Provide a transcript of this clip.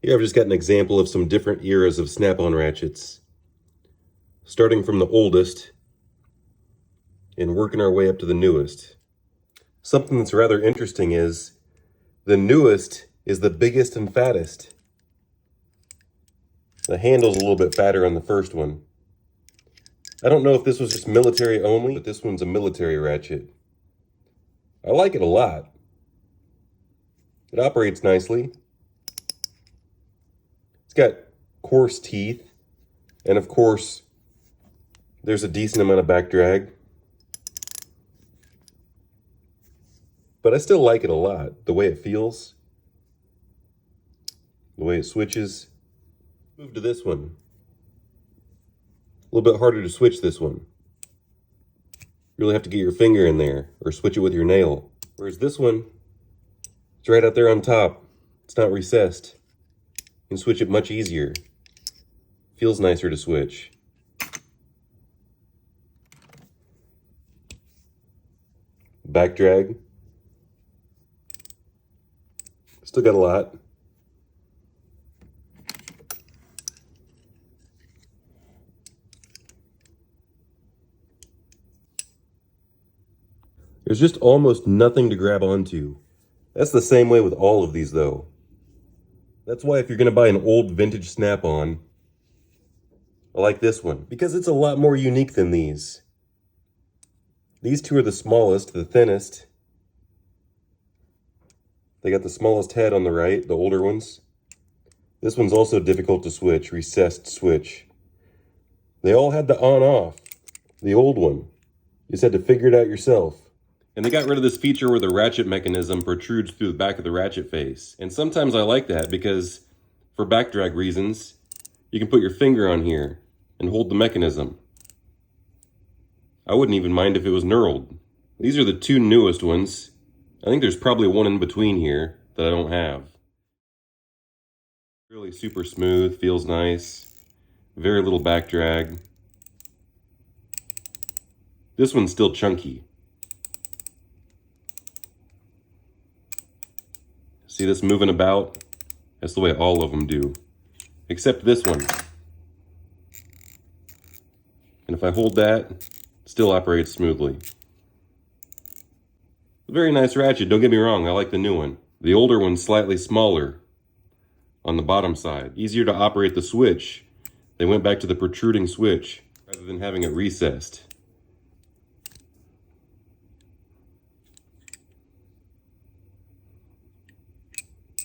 Here I've just got an example of some different eras of snap-on ratchets, starting from the oldest and working our way up to the newest. Something that's rather interesting is the newest is the biggest and fattest. The handle's a little bit fatter on the first one. I don't know if this was just military only, but this one's a military ratchet. I like it a lot. It operates nicely. It's got coarse teeth, and of course, there's a decent amount of back drag. But I still like it a lot. The way it feels, the way it switches. Move to this one. A little bit harder to switch this one. You really have to get your finger in there or switch it with your nail. Whereas this one, it's right out there on top. It's not recessed. You can switch it much easier. Feels nicer to switch. Back drag. Still got a lot. There's just almost nothing to grab onto. That's the same way with all of these though. That's why if you're gonna buy an old vintage snap-on, I like this one, because it's a lot more unique than these. These two are the smallest, the thinnest. They got the smallest head on the right, the older ones. This one's also difficult to switch, recessed switch. They all had the on-off, the old one. You just had to figure it out yourself. And they got rid of this feature where the ratchet mechanism protrudes through the back of the ratchet face. And sometimes I like that because for back drag reasons, you can put your finger on here and hold the mechanism. I wouldn't even mind if it was knurled. These are the two newest ones. I think there's probably one in between here that I don't have. Really super smooth, feels nice. Very little back drag. This one's still chunky. See this moving about? That's the way all of them do, except this one. And if I hold that, it still operates smoothly. A very nice ratchet, don't get me wrong, I like the new one. The older one's slightly smaller on the bottom side. Easier to operate the switch. They went back to the protruding switch rather than having it recessed.